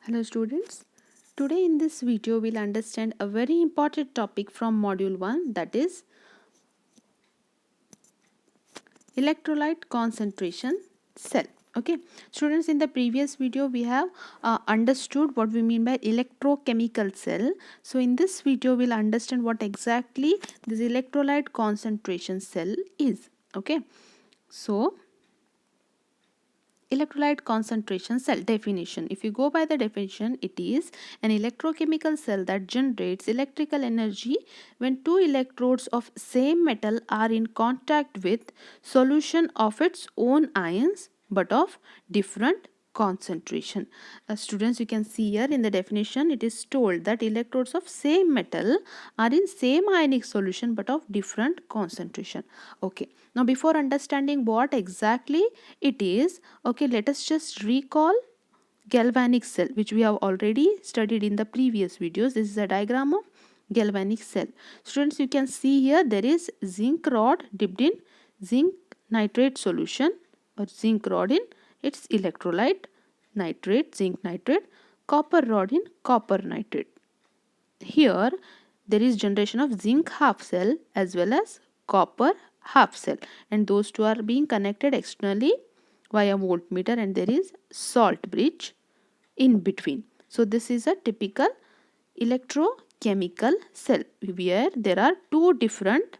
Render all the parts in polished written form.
Hello students, today in this video we'll understand a very important topic from module 1, that is electrolyte concentration cell. Okay students, in the previous video we have understood what we mean by electrochemical cell. So in this video we'll understand what exactly this electrolyte concentration cell is. Okay, so electrolyte concentration cell definition. If you go by the definition, it is an electrochemical cell that generates electrical energy when two electrodes of same metal are in contact with solution of its own ions but of different concentration. Students, you can see here in the definition it is told that electrodes of same metal are in same ionic solution but of different concentration. Okay, now before understanding what exactly it is, okay, let us just recall galvanic cell, which we have already studied in the previous videos. This is a diagram of galvanic cell. Students, you can see here there is zinc rod dipped in zinc nitrate solution, or zinc rod in its electrolyte nitrate, zinc nitrate, copper rod in copper nitrate. Here there is generation of zinc half cell as well as copper half cell, and those two are being connected externally via voltmeter, and there is salt bridge in between. So this is a typical electrochemical cell where there are two different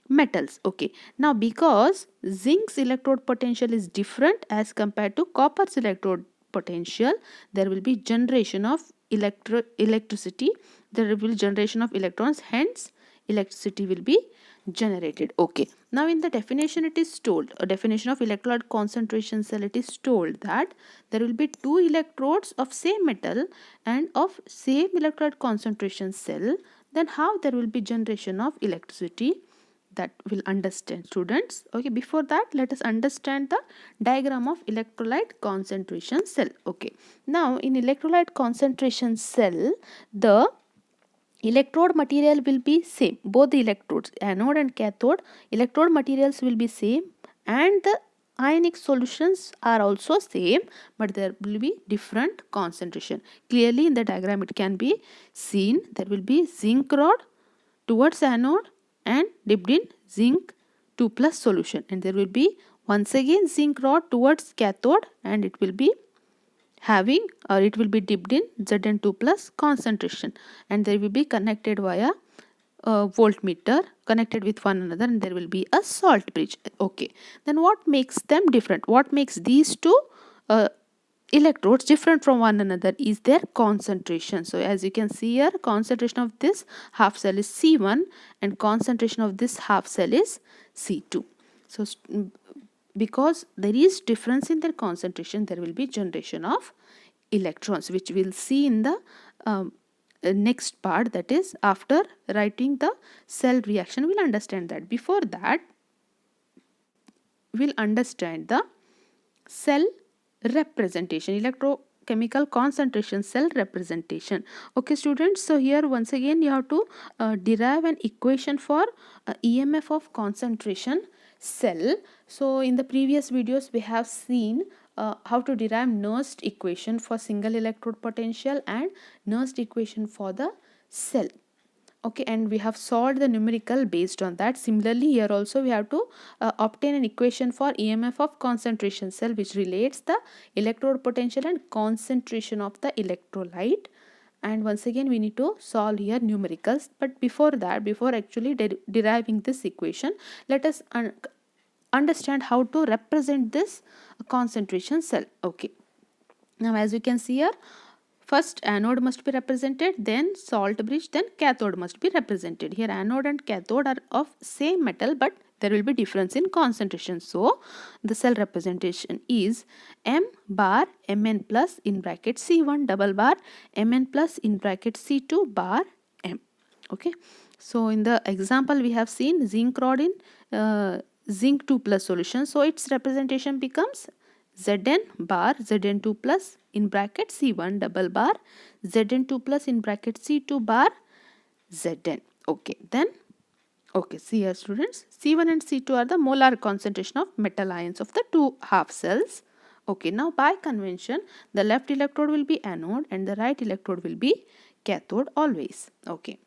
metals. Okay, now because zinc's electrode potential is different as compared to copper's electrode potential, there will be generation of electricity, there will be generation of electrons, hence electricity will be generated. Okay, now in the definition it is told, a definition of electrolyte concentration cell, it is told that there will be two electrodes of same metal and of same electrolyte concentration cell. Then how there will be generation of electricity, that will understand, students. Okay, before that let us understand the diagram of electrolyte concentration cell. Okay, now in electrolyte concentration cell, the electrode material will be same, both the electrodes, anode and cathode, electrode materials will be same, and the ionic solutions are also same, but there will be different concentration. Clearly in the diagram it can be seen, there will be zinc rod towards anode and dipped in zinc 2 plus solution, and there will be once again zinc rod towards cathode and it will be having, or it will be dipped in Zn2 plus concentration, and they will be connected via voltmeter, connected with one another, and there will be a salt bridge. Okay, then what makes them different, what makes these two electrodes different from one another is their concentration. So as you can see here, concentration of this half cell is C1 and concentration of this half cell is C2. So because there is difference in their concentration, there will be generation of electrons, which we'll see in the next part, that is after writing the cell reaction we'll understand that. Before that we'll understand the cell representation, electrochemical concentration cell representation. Okay students, so here once again you have to derive an equation for EMF of concentration cell. So in the previous videos we have seen how to derive Nernst equation for single electrode potential and Nernst equation for the cell. Okay, and we have solved the numerical based on that. Similarly here also we have to obtain an equation for EMF of concentration cell, which relates the electrode potential and concentration of the electrolyte, and once again we need to solve here numericals. But before that, before actually deriving this equation, let us understand how to represent this concentration cell. Okay, now as you can see here, first anode must be represented, then salt bridge, then cathode must be represented. Here anode and cathode are of same metal, but there will be difference in concentration. So the cell representation is M bar Mn plus in bracket C1 double bar Mn plus in bracket C2 bar M. Okay, so in the example we have seen zinc rod in zinc 2 plus solution, so its representation becomes Zn bar Zn2 plus in bracket C1 double bar Zn2 plus in bracket C2 bar Zn. Okay, then okay, see here students, C1 and C2 are the molar concentration of metal ions of the two half cells. Okay, now by convention, the left electrode will be anode and the right electrode will be cathode always. Okay.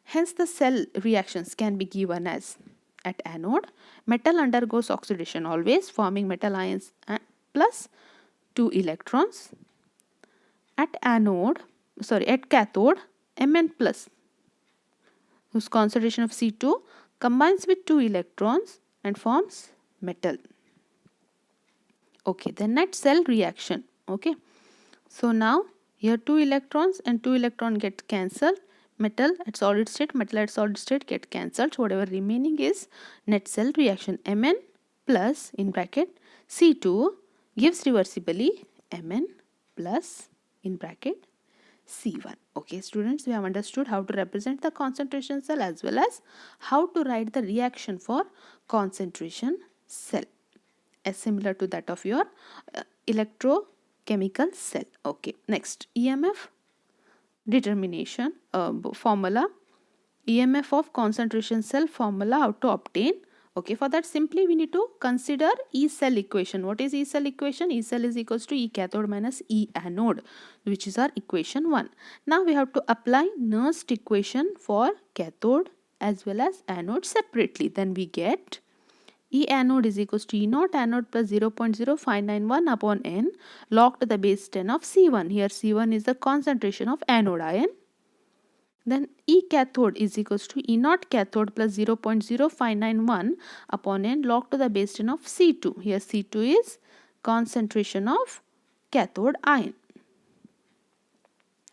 Hence, the cell reactions can be given as: at anode, metal undergoes oxidation always, forming metal ions plus 2 electrons. At cathode, Mn plus, whose concentration of C2 combines with 2 electrons and forms metal. Okay, the net cell reaction. Okay, so now here 2 electrons and 2 electron get cancelled. Metal at solid state get cancelled. So whatever remaining is net cell reaction. Mn plus in bracket C2 gives reversibly Mn plus in bracket C1. Okay, students, we have understood how to represent the concentration cell as well as how to write the reaction for concentration cell, as similar to that of your electrochemical cell. Okay, next, EMF determination formula. EMF of concentration cell formula, how to obtain. Okay, for that simply we need to consider E cell equation. What is E cell equation? E cell is equals to E cathode minus E anode, which is our equation 1. Now we have to apply Nernst equation for cathode as well as anode separately. Then we get E anode is equals to E naught anode plus 0.0591 upon N log to the base 10 of C1. Here C1 is the concentration of anode ion. Then E cathode is equals to E naught cathode plus 0.0591 upon N log to the base 10 of C2. Here C2 is concentration of cathode ion.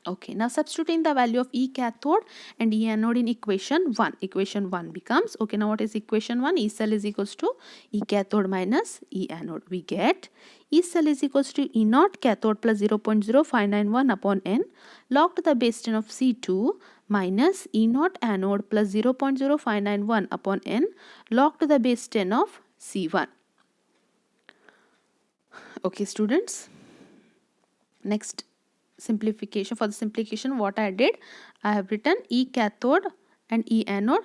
Okay, now substituting the value of E cathode and E anode in equation 1. Equation 1 becomes, okay, now what is equation 1? E cell is equals to E cathode minus E anode. We get E cell is equals to E naught cathode plus 0.0591 upon N log to the base 10 of C2 minus E naught anode plus 0.0591 upon N log to the base 10 of C1. Okay, students, next simplification. For the simplification, what I did, I have written E cathode and E anode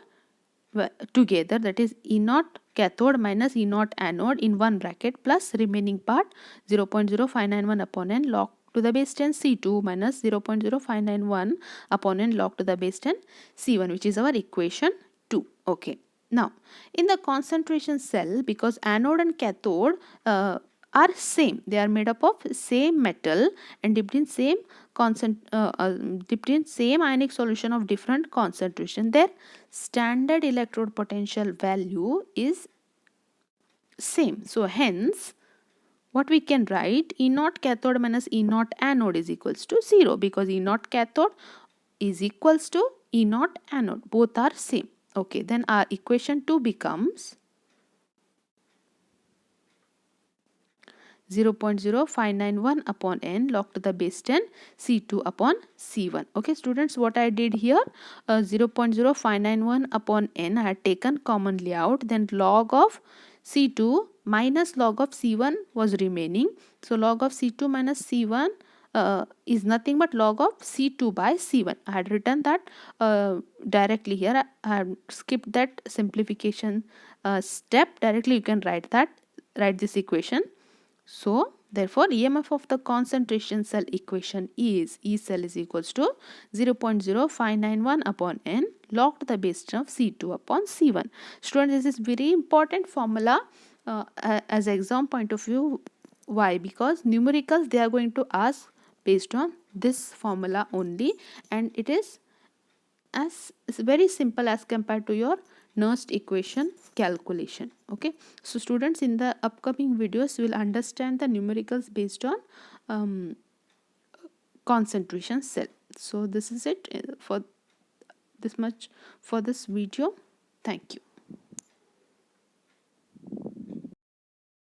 together, that is E naught cathode minus E naught anode in one bracket plus remaining part 0.0591 upon N log to the base 10 C2 minus 0.0591 upon N log to the base 10 C1, which is our equation 2. Okay, now in the concentration cell, because anode and cathode are same, they are made up of same metal and dipped in same ionic solution of different concentration, their standard electrode potential value is same. So hence what we can write, E naught cathode minus E naught anode is equals to 0, because E naught cathode is equals to E naught anode, both are same. Okay, then our equation 2 becomes 0.0591 upon N log to the base 10 C2 upon C1. Okay, students, what I did here, 0.0591 upon N I had taken commonly out, then log of C2 minus log of C1 was remaining. So log of C2 minus C1 is nothing but log of C2 by C1. I had written that directly here. I have skipped that simplification step. Directly you can write this equation. So therefore EMF of the concentration cell equation is E cell is equals to 0.0591 upon N log to the base 10 of C2 upon C1. Students, this is very important formula as exam point of view. Why? Because numericals they are going to ask based on this formula only, and it is very simple as compared to your Nernst equation calculation. Okay, so students, in the upcoming videos you will understand the numericals based on concentration cell. So this is it for this much for this video. Thank you.